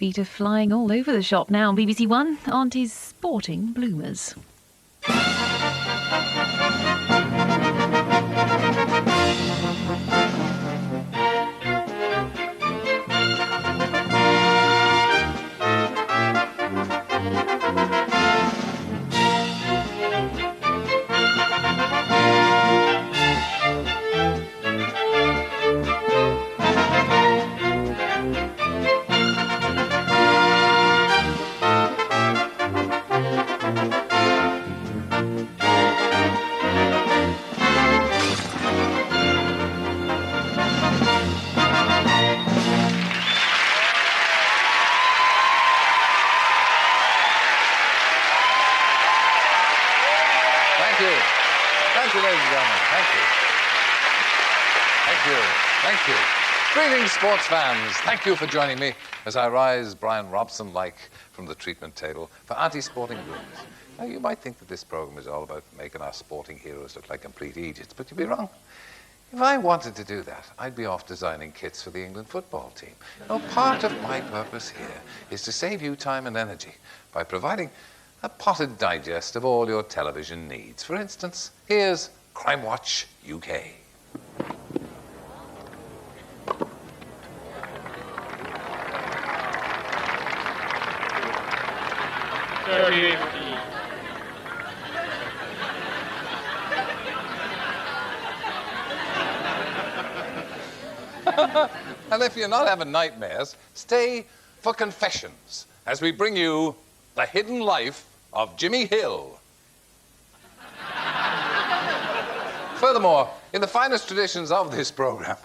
feet are flying all over the shop now on BBC One. Aunties sporting bloomers. Thank you, ladies and gentlemen. Thank you. Thank you. Thank you. Greetings, sports fans. Thank you for joining me as I rise Brian Robson-like from the treatment table for anti-sporting bloomers. Now, you might think that this program is all about making our sporting heroes look like complete idiots, but you'd be wrong. If I wanted to do that, I'd be off designing kits for the England football team. Now, part of my purpose here is to save you time and energy by providing a potted digest of all your television needs. For instance, here's Crime Watch UK. And if you're not having nightmares, stay for confessions as we bring you The Hidden Life of Jimmy Hill. Furthermore, in the finest traditions of this program,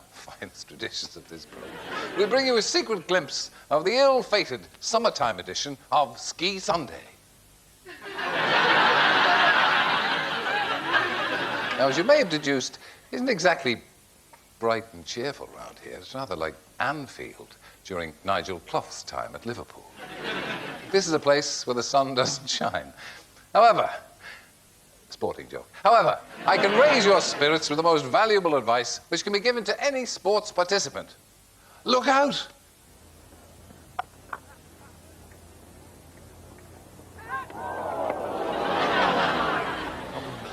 we bring you a secret glimpse of the ill-fated summertime edition of Ski Sunday. Now, as you may have deduced, it isn't exactly bright and cheerful round here. It's rather like Anfield during Nigel Clough's time at Liverpool. This is a place where the sun doesn't shine. However, sporting joke. However, I can raise your spirits with the most valuable advice which can be given to any sports participant. Look out!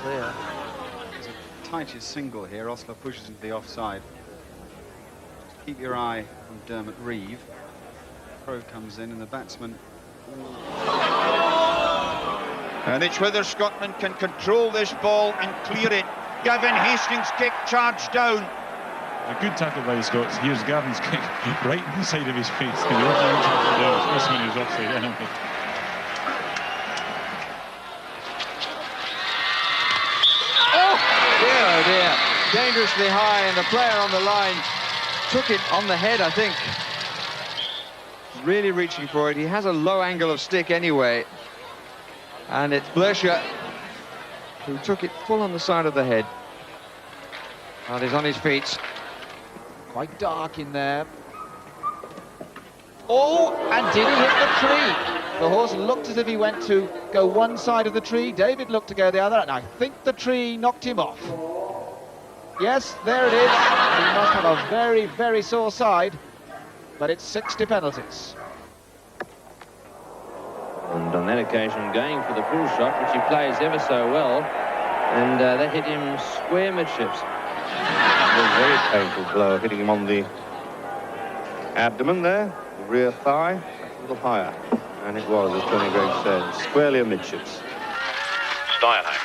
Clear. There's a tightest single here. Osler pushes into the offside. Keep your eye on Dermot Reeve. Crow comes in and the batsman. And it's whether Scotland can control this ball and clear it. Gavin Hastings' kick charged down. A good tackle by the Scots. Here's Gavin's kick right in the side of his face. The offside tackle there, especially when he was offside anyway. Oh dear, dangerously high, and the player on the line took it on the head, I think. Really reaching for it. He has a low angle of stick anyway. And it's Blöscher who took it full on the side of the head. And he's on his feet. Quite dark in there. Oh, and did he hit the tree? The horse looked as if he went to go one side of the tree. David looked to go the other, and I think the tree knocked him off. Yes, there it is. He must have a very, very sore side, but it's 60 penalties. And on that occasion, going for the full shot, which he plays ever so well, and that hit him square midships. A very painful blow, hitting him on the abdomen there, the rear thigh, a little higher. And it was, as Tony Gregg said, squarely amidships. Stylehang.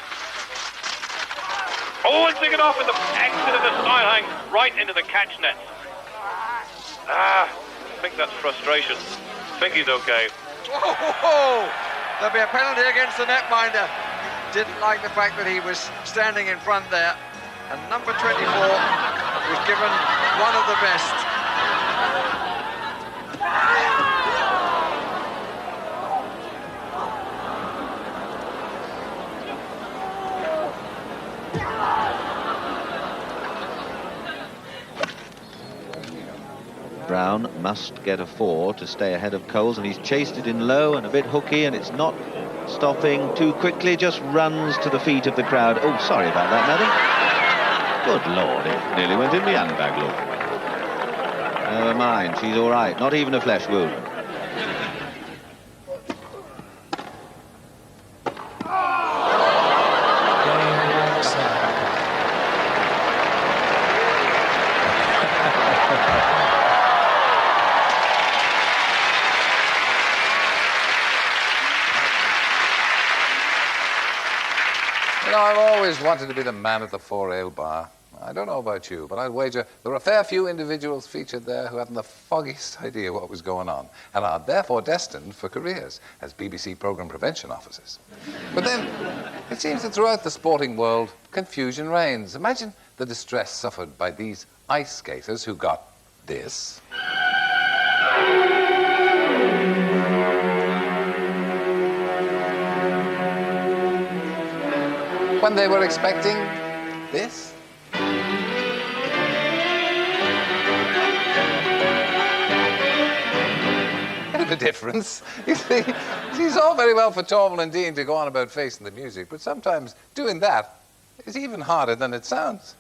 Oh, and taken off with the exit of the Stylehang right into the catch net. I think that's frustration. I think he's okay. Oh, there'll be a penalty against the netminder. Didn't like the fact that he was standing in front there. And number 24 was given one of the best. Brown must get a 4 to stay ahead of Coles, and he's chased it in low and a bit hooky, and it's not stopping too quickly, just runs to the feet of the crowd. Oh, sorry about that, madam. Good Lord, it nearly went in the handbag, look. Never mind, she's all right, not even a flesh wound. always wanted to be the man at the 4-ale bar. I don't know about you, but I'd wager there were a fair few individuals featured there who hadn't the foggiest idea what was going on and are therefore destined for careers as BBC programme prevention officers. But then, it seems that throughout the sporting world, confusion reigns. Imagine the distress suffered by these ice skaters who got this. When they were expecting this. A difference. You see, it's all very well for Torval and Dean to go on about facing the music, but sometimes doing that is even harder than it sounds.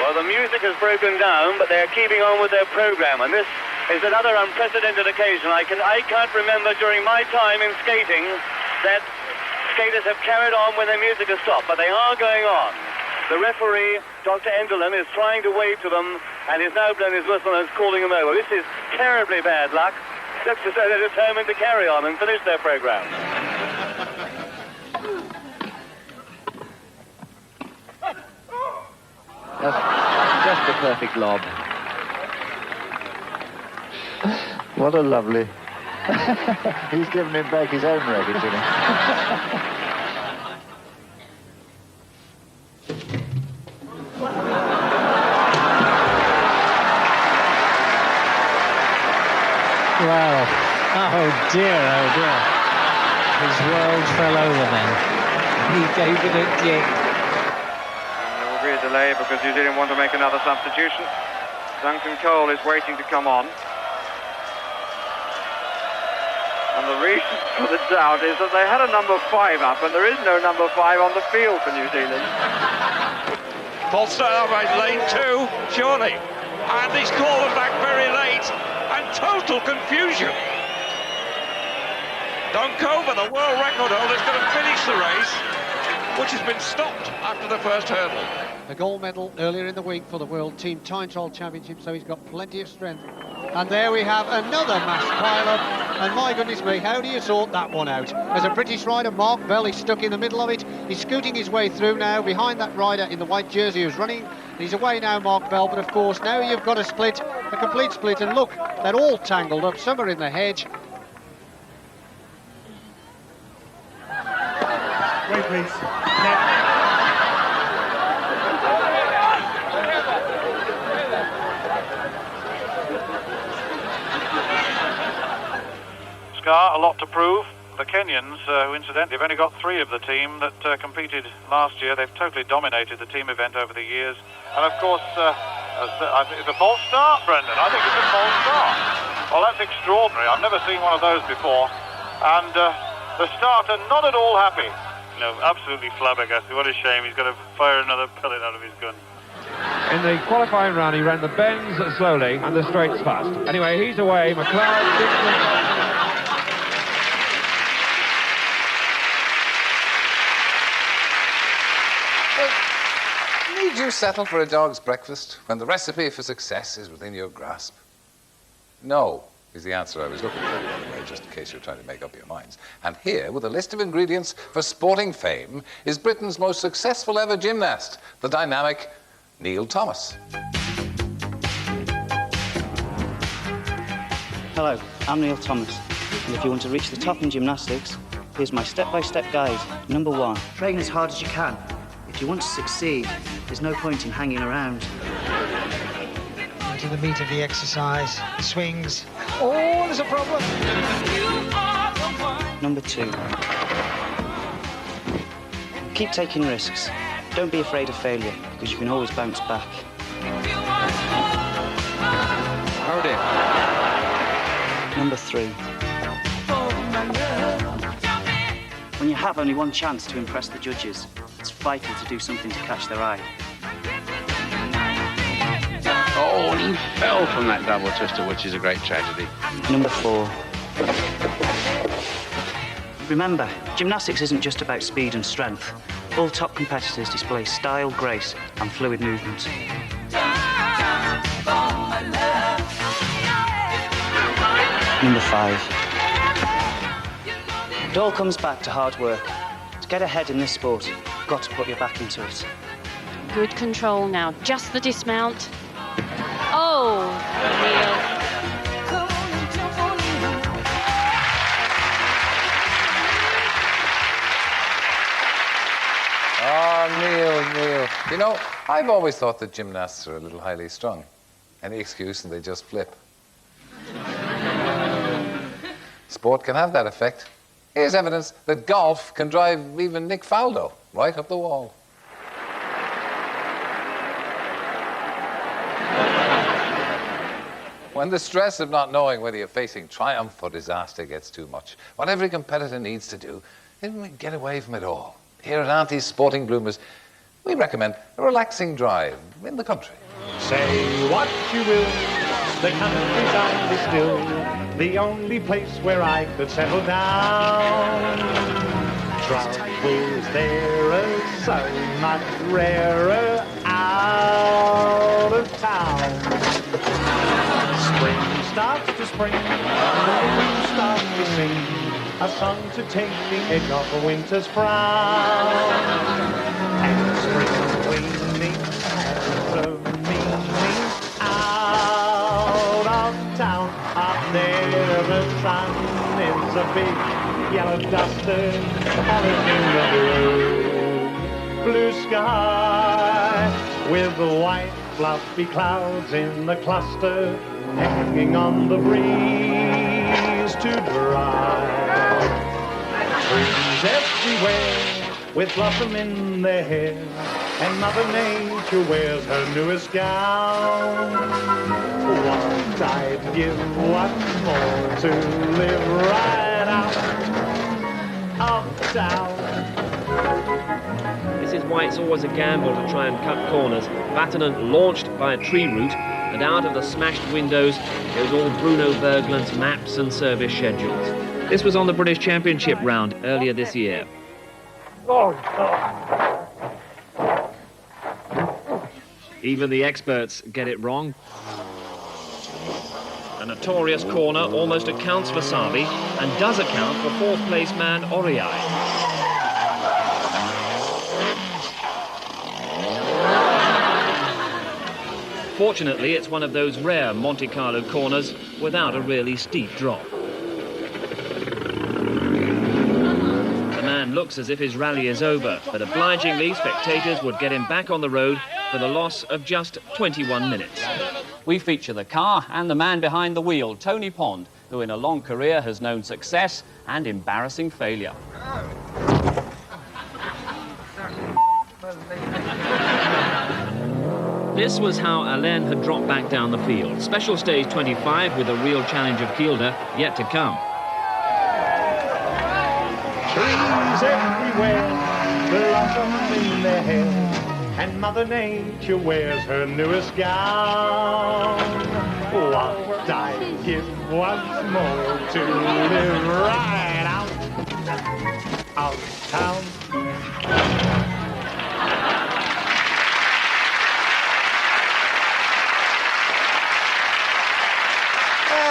Well, the music has broken down, but they're keeping on with their program, and this is another unprecedented occasion. I can't remember during my time in skating that skaters have carried on when their music has stopped, but they are going on. The referee, Dr. Enderlin, is trying to wave to them, and is now blowing his whistle and is calling them over. This is terribly bad luck. Looks as though they're determined to carry on and finish their program. Just the perfect lob. What a lovely... He's given him back his own record, isn't he? Well, oh dear, oh dear. His world fell over then. He gave it a kick. There will be a delay because New Zealand want to make another substitution. Duncan Cole is waiting to come on. And the reason for the doubt is that they had a number 5 up, and there is no number 5 on the field for New Zealand. False start by lane 2, surely. And he's called them back very late. And total confusion. Donkover, the world record holder, is going to finish the race, which has been stopped after the first hurdle. A gold medal earlier in the week for the World Team Time Trial Championship, so he's got plenty of strength. And there we have another mass pile-up, and my goodness me, how do you sort that one out? There's a British rider, Mark Bell, he's stuck in the middle of it. He's scooting his way through now, behind that rider in the white jersey who's running. He's away now, Mark Bell, but of course, now you've got a split, a complete split, and look, they're all tangled up, some are in the hedge. Wait, please. A lot to prove. The Kenyans, who incidentally have only got 3 of the team that competed last year, they've totally dominated the team event over the years. And of course, it's a false start, Brendan. I think it's a false start. Well, that's extraordinary. I've never seen one of those before. And the starter not at all happy. No, absolutely flabbergasted. What a shame. He's got to fire another pellet out of his gun. In the qualifying round, he ran the bends slowly and the straights fast. Anyway, he's away. McLeod, Dixon... Need you settle for a dog's breakfast when the recipe for success is within your grasp? No, is the answer I was looking for, anyway, just in case you're trying to make up your minds. And here, with a list of ingredients for sporting fame, is Britain's most successful ever gymnast, the dynamic Neil Thomas. Hello, I'm Neil Thomas, and if you want to reach the top in gymnastics, here's my step-by-step guide. Number 1, train as hard as you can. If you want to succeed, there's no point in hanging around. To the meat of the exercise, the swings. Oh, there's a problem. Number 2, keep taking risks. Don't be afraid of failure, because you can always bounce back. Oh dear. Number 3, when you have only one chance to impress the judges, it's vital to do something to catch their eye. Oh, and he fell from that double twister, which is a great tragedy. Number 4. Remember, gymnastics isn't just about speed and strength. All top competitors display style, grace, and fluid movement. Number 5. It all comes back to hard work. To get ahead in this sport, you've got to put your back into it. Good control now. Just the dismount. Oh, Neil. Oh, Neil. You know, I've always thought that gymnasts are a little highly strung. Any excuse and they just flip. Sport can have that effect. Here's evidence that golf can drive even Nick Faldo right up the wall. When the stress of not knowing whether you're facing triumph or disaster gets too much, what every competitor needs to do is get away from it all. Here at Aunties Sporting Bloomers, we recommend a relaxing drive in the country. Say what you will, the countryside is still the only place where I could settle down. Troubles there are so much rarer out of town. Spring starts to spring, the wind starts to sing a song to take the edge off a winter's frown. And spring waning has a meaning out of town. Up there the sun is a big yellow duster on the blue sky with the white fluffy clouds in the cluster hanging on the breeze to dry. Trees everywhere with blossom in their hair, and Mother Nature wears her newest gown. What I'd give once more to live right out of town. This is why it's always a gamble to try and cut corners. Vatanen launched by a tree root, and out of the smashed windows goes all Bruno Berglund's maps and service schedules. This was on the British Championship round earlier this year. Even the experts get it wrong. A notorious corner almost accounts for Savi and does account for fourth place man Oriai. Fortunately, it's one of those rare Monte Carlo corners without a really steep drop. The man looks as if his rally is over, but obligingly spectators would get him back on the road for the loss of just 21 minutes. We feature the car and the man behind the wheel, Tony Pond, who in a long career has known success and embarrassing failure. This was how Alain had dropped back down the field. Special stage 25 with a real challenge of Kielder yet to come. Trees everywhere, blossom in their hair, and Mother Nature wears her newest gown. What I'd give once more to live right out of town.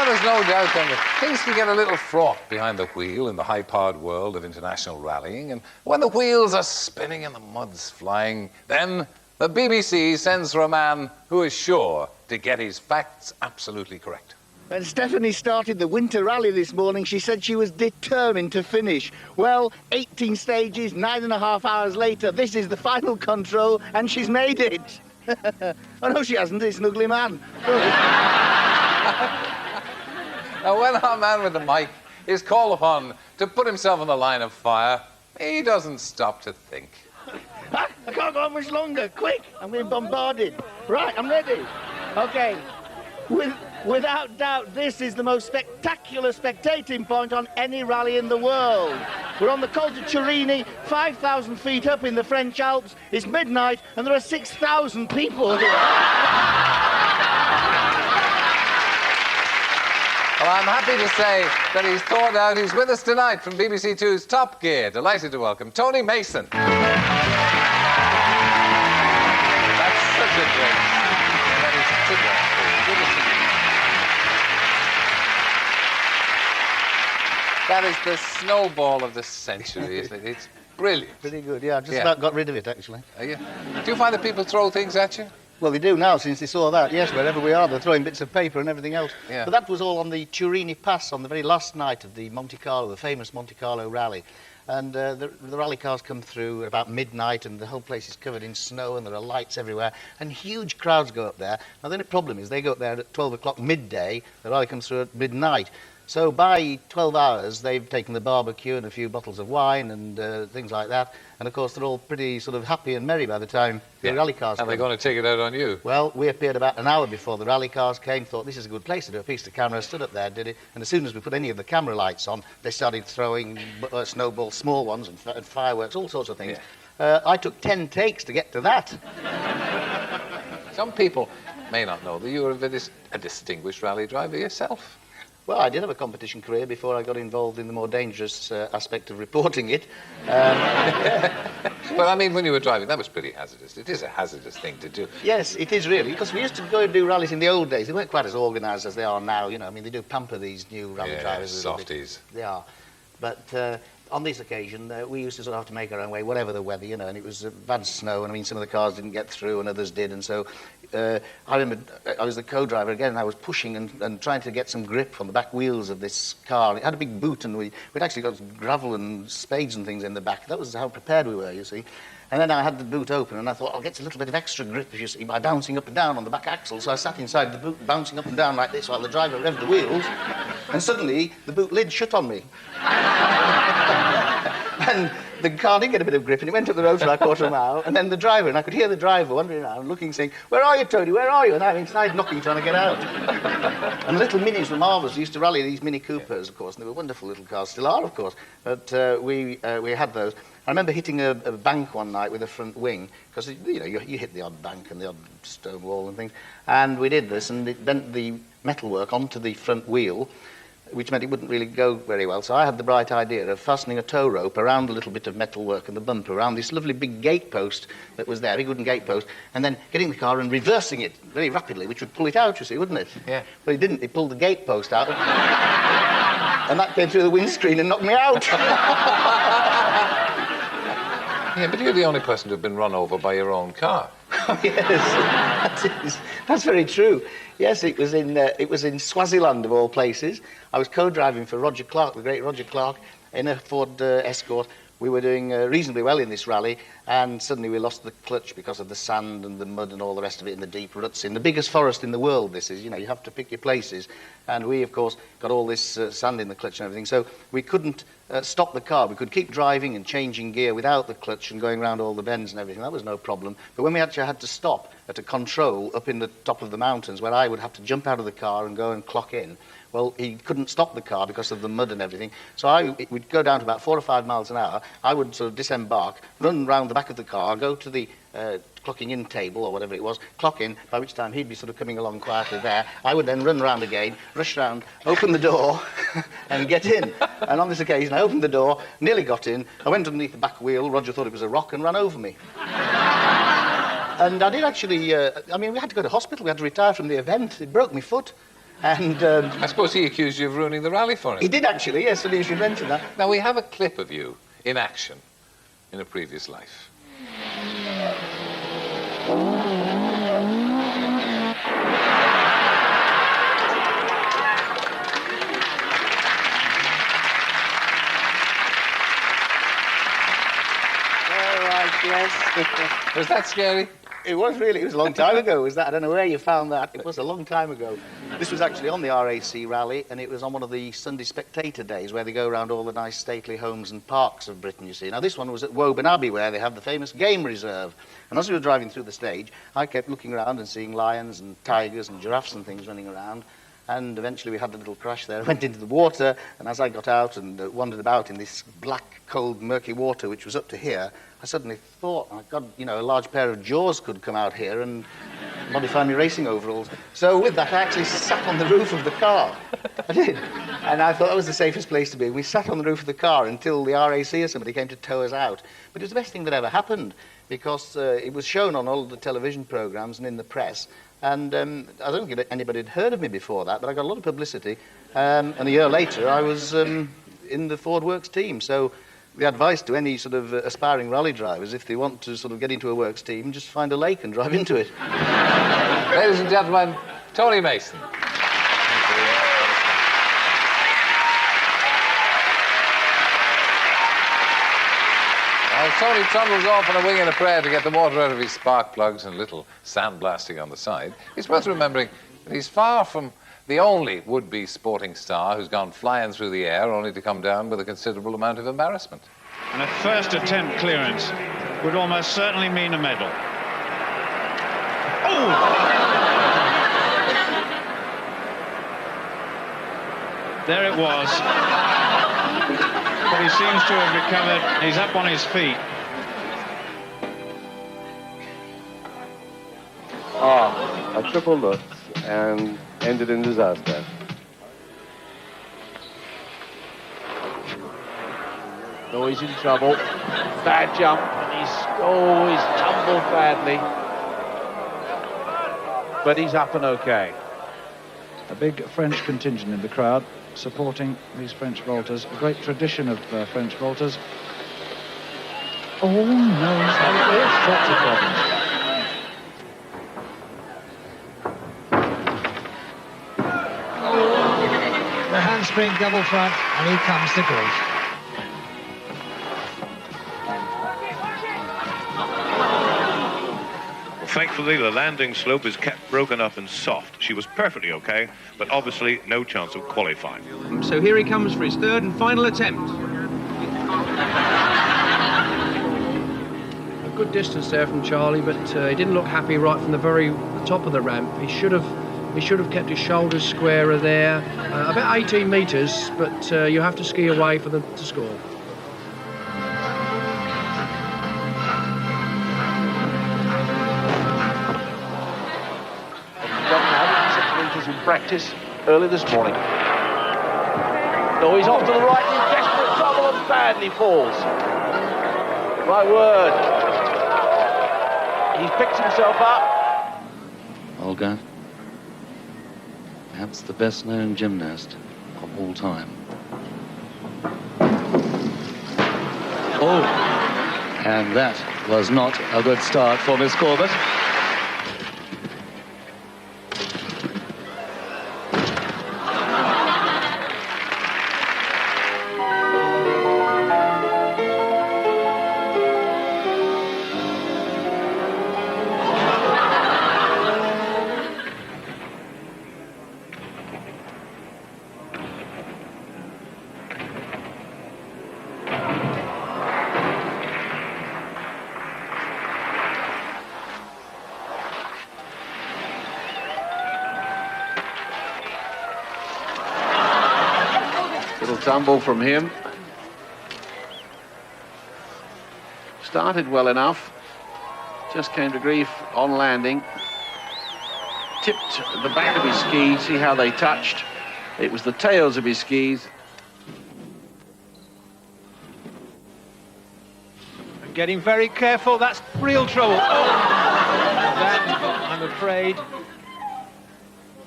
There's no doubt then that things can get a little fraught behind the wheel in the high-powered world of international rallying, and when the wheels are spinning and the mud's flying, then the BBC sends for a man who is sure to get his facts absolutely correct. When Stephanie started the winter rally this morning, she said she was determined to finish. Well, 18 stages, 9.5 hours later, this is the final control, and she's made it. Oh, no, she hasn't. It's an ugly man. Now, when our man with the mic is called upon to put himself on the line of fire, he doesn't stop to think. I can't go on much longer. Quick, I'm being bombarded. Right, I'm ready. OK. Without doubt, this is the most spectacular spectating point on any rally in the world. We're on the Col de Turini, 5,000 feet up in the French Alps. It's midnight, and there are 6,000 people here. Well, I'm happy to say that he's thawed out. He's with us tonight from BBC Two's Top Gear. Delighted to welcome Tony Mason. That's such a great... That is such a great... That is the snowball of the century, isn't it? It's brilliant. Pretty good, yeah. I've just about got rid of it, actually. Do you find that people throw things at you? Well, they do now, since they saw that. Yes, wherever we are, they're throwing bits of paper and everything else. Yeah. But that was all on the Turini Pass on the very last night of the Monte Carlo, the famous Monte Carlo rally. And the rally cars come through at about midnight, and the whole place is covered in snow, and there are lights everywhere, and huge crowds go up there. Now, the only problem is they go up there at 12 o'clock midday, the rally comes through at midnight. So by 12 hours, they've taken the barbecue and a few bottles of wine and things like that. And, of course, they're all pretty sort of happy and merry by the time the rally cars come. And they're going to take it out on you. Well, we appeared about an hour before the rally cars came, thought this is a good place to do a piece of camera, stood up there, did it. And as soon as we put any of the camera lights on, they started throwing snowballs, small ones, and fireworks, all sorts of things. Yeah. I took 10 takes to get to that. Some people may not know that you're a distinguished rally driver yourself. Well, I did have a competition career before I got involved in the more dangerous aspect of reporting it. Well, I mean, when you were driving, that was pretty hazardous. It is a hazardous thing to do. Yes, it is really, because we used to go and do rallies in the old days. They weren't quite as organised as they are now, you know. I mean, they do pamper these new rally drivers. Softies. They are. But on this occasion, we used to sort of have to make our own way, whatever the weather, you know, and it was bad snow, and I mean, some of the cars didn't get through and others did, and so I remember I was the co-driver again, and I was pushing and trying to get some grip on the back wheels of this car. It had a big boot, and we'd actually got gravel and spades and things in the back. That was how prepared we were, you see. And then I had the boot open, and I thought, I'll get a little bit of extra grip, as you see, by bouncing up and down on the back axle. So I sat inside the boot, bouncing up and down like this while the driver revved the wheels, and suddenly the boot lid shut on me. And the car did get a bit of grip, and it went up the road for like a quarter of a mile, and then the driver, and I could hear the driver wandering around, looking, saying, "Where are you, Tony? Where are you?" And I'm inside knocking, trying to get out. And little minis were marvellous. We used to rally these Mini Coopers, of course, and they were wonderful little cars, still are, of course. But we had those. I remember hitting a bank one night with a front wing, because, you know, you hit the odd bank and the odd stone wall and things. And we did this, and it bent the metalwork onto the front wheel, which meant it wouldn't really go very well. So I had the bright idea of fastening a tow rope around a little bit of metalwork and the bumper, around this lovely big gate post that was there, big wooden gate post, and then getting the car and reversing it very rapidly, which would pull it out, you see, wouldn't it? Yeah. But it didn't. It pulled the gate post out. And that came through the windscreen and knocked me out. Yeah, but you're the only person to have been run over by your own car. Oh, yes, that's very true. Yes, it was in Swaziland, of all places. I was co-driving for Roger Clark, the great Roger Clark, in a Ford Escort. We were doing reasonably well in this rally, and suddenly we lost the clutch because of the sand and the mud and all the rest of it in the deep ruts. In the biggest forest in the world, this is, you know, you have to pick your places. And we, of course, got all this sand in the clutch and everything, so we couldn't stop the car. We could keep driving and changing gear without the clutch and going around all the bends and everything. That was no problem. But when we actually had to stop at a control up in the top of the mountains, where I would have to jump out of the car and go and clock in, well, he couldn't stop the car because of the mud and everything. So we'd go down to about 4 or 5 miles an hour. I would sort of disembark, run round the back of the car, go to the clocking in table or whatever it was, clock in, by which time he'd be sort of coming along quietly there. I would then run round again, rush round, open the door and get in. And on this occasion, I opened the door, nearly got in. I went underneath the back wheel. Roger thought it was a rock and ran over me. And I did actually, I mean, we had to go to hospital. We had to retire from the event. It broke my foot. And I suppose he accused you of ruining the rally for him. He did, actually, yes, and he mentioned that. Now, we have a clip of you in action in a previous life. Yes. Was that scary? It was really. It was a long time ago. Was that? I don't know where you found that. It was a long time ago. This was actually on the RAC rally, and it was on one of the Sunday Spectator days where they go around all the nice stately homes and parks of Britain, you see. Now, this one was at Wogan Abbey, where they have the famous game reserve. And as we were driving through the stage, I kept looking around and seeing lions and tigers and giraffes and things running around. And eventually we had a little crash there. I went into the water, and as I got out and wandered about in this black, cold, murky water, which was up to here, I suddenly thought, oh, God, you know, a large pair of jaws could come out here and modify my racing overalls. So with that, I actually sat on the roof of the car. I did. And I thought that was the safest place to be. We sat on the roof of the car until the RAC or somebody came to tow us out. But it was the best thing that ever happened, because it was shown on all the television programmes and in the press. And I don't think anybody had heard of me before that, but I got a lot of publicity. And a year later, I was in the Ford Works team. So the advice to any sort of aspiring rally drivers, if they want to sort of get into a Works team, just find a lake and drive into it. Ladies and gentlemen, Tony Mason. As Tony trundles off on a wing and a prayer to get the water out of his spark plugs and little sandblasting on the side, it's worth remembering that he's far from the only would-be sporting star who's gone flying through the air only to come down with a considerable amount of embarrassment. And a first attempt clearance would almost certainly mean a medal. Oh! There it was. But he seems to have recovered. He's up on his feet. A triple lutz and ended in disaster. Oh, he's in trouble. Bad jump, and he's tumbled badly. But he's up and okay. A big French contingent in the crowd supporting these French vaulters. A great tradition of French vaulters. Oh, no, there's lots of problems. The handspring double front, and here comes the grief. Thankfully, the landing slope is kept broken up and soft. She was perfectly okay, but obviously no chance of qualifying. So here he comes for his third and final attempt. A good distance there from Charlie, but he didn't look happy right from the very top of the ramp. He should have kept his shoulders squarer there. About 18 metres, but you have to ski away for them to score. In practice early this morning. Oh, he's off to the right, in desperate trouble and badly falls. My word. He's picked himself up. Olga, perhaps the best-known gymnast of all time. Oh, and that was not a good start for Miss Corbett. Little tumble from him. Started well enough. Just came to grief on landing. Tipped the back of his skis. See how they touched. It was the tails of his skis. Getting very careful, that's real trouble. Oh. That, I'm afraid,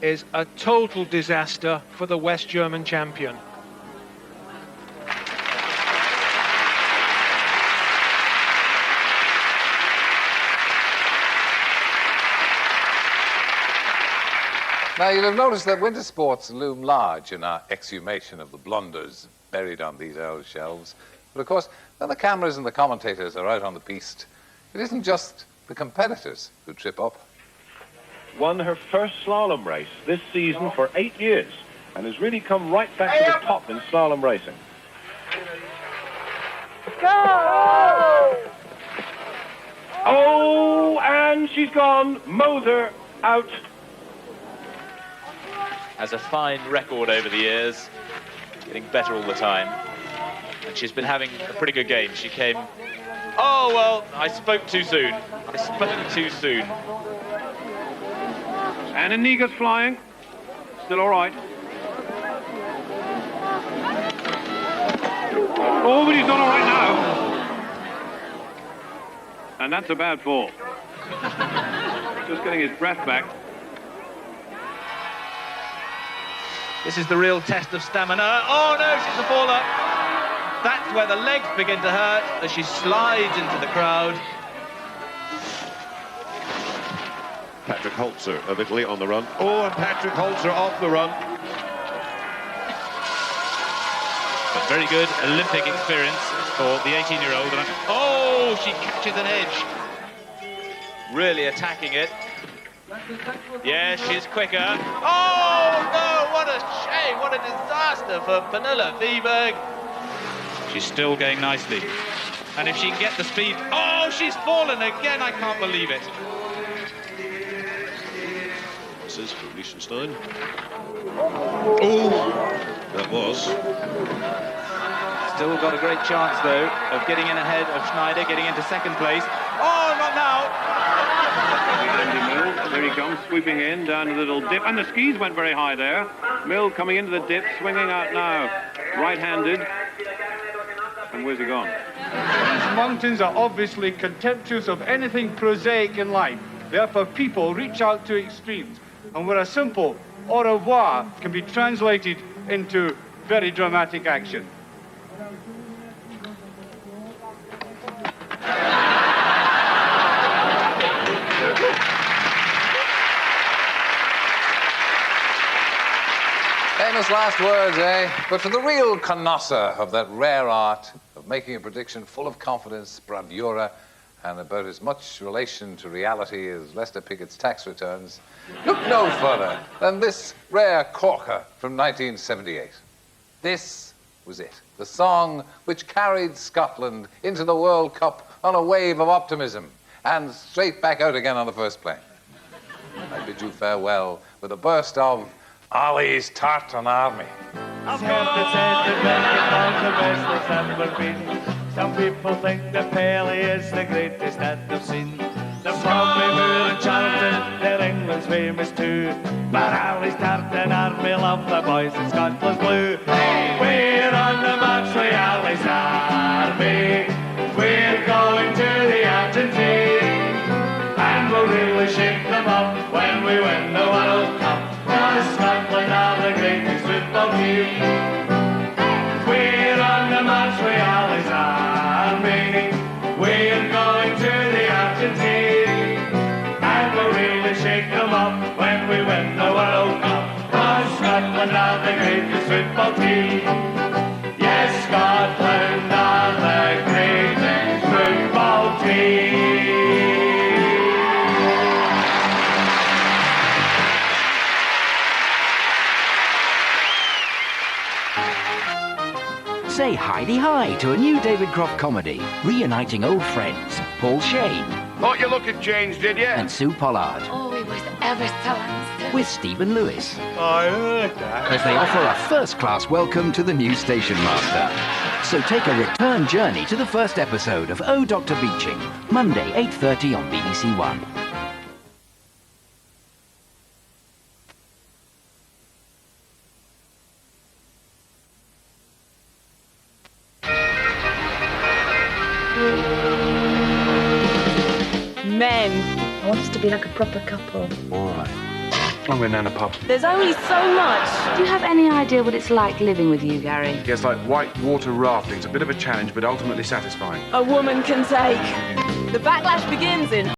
is a total disaster for the West German champion. Now, you'll have noticed that winter sports loom large in our exhumation of the blunders buried on these old shelves. But of course, when the cameras and the commentators are out on the piste, it isn't just the competitors who trip up. Won her first slalom race this season for 8 years and has really come right back to the top in slalom racing. Go! Oh, and she's gone. Moser out. Has a fine record over the years, getting better all the time. And she's been having a pretty good game. She came... Oh, well, I spoke too soon. I spoke too soon. And Iniga's flying. Still all right. Oh, but he's not all right now. And that's a bad fall. Just getting his breath back. This is the real test of stamina. Oh, no, she's a faller. That's where the legs begin to hurt as she slides into the crowd. Patrick Holzer of Italy on the run. Oh, and Patrick Holzer off the run. But very good Olympic experience for the 18-year-old. Oh, she catches an edge. Really attacking it. Yeah, she's quicker. Oh, no, what a shame, what a disaster for Pernilla Wiberg. She's still going nicely. And if she can get the speed... Oh, she's fallen again, I can't believe it. This is for Liechtenstein. Oh, that was. Still got a great chance, though, of getting in ahead of Schneider, getting into second place. Oh, not now! Andy Mill, there he comes, sweeping in, down a little dip, and the skis went very high there. Mill coming into the dip, swinging out now, right-handed. And where's he gone? These mountains are obviously contemptuous of anything prosaic in life. Therefore, people reach out to extremes, and where a simple au revoir can be translated into very dramatic action. Famous last words, eh? But for the real connoisseur of that rare art of making a prediction full of confidence, bravura, and about as much relation to reality as Lester Pickett's tax returns, look no further than this rare corker from 1978. This was it, the song which carried Scotland into the World Cup on a wave of optimism and straight back out again on the first plane. I bid you farewell with a burst of Ollie's Tartan Army. I've heard it said that Benny the best that's ever been. Some people think that Pelé is the greatest that they've seen. There's probably Moore and Charlton, they're England's famous too. But Ollie's Tartan Army love the boys in Scotland's blue. We're on the march with Ollie's Army. We're going to the Argentine. And we'll really shake them up when we win the World Cup. Scotland are the greatest football team. We're on the march with Ollie's Army. We're going to the Argentine. And we'll really shake them up when we win the World Cup. Cause Scotland are the greatest football team. Yes, Scotland are the greatest football team. Say hi-de-hi to a new David Croft comedy, reuniting old friends, Paul Shane. Thought you looked at James, did you? And Sue Pollard. Oh, he was ever so handsome. With Stephen Lewis. I heard that. As they offer a first-class welcome to the new station master. So take a return journey to the first episode of Oh, Dr. Beeching, Monday, 8:30 on BBC One. Men. I want us to be like a proper couple. All right. I'm going down the pub. There's only so much. Do you have any idea what it's like living with you, Gary? Yeah, it's like white water rafting. It's a bit of a challenge, but ultimately satisfying. A woman can take. The backlash begins in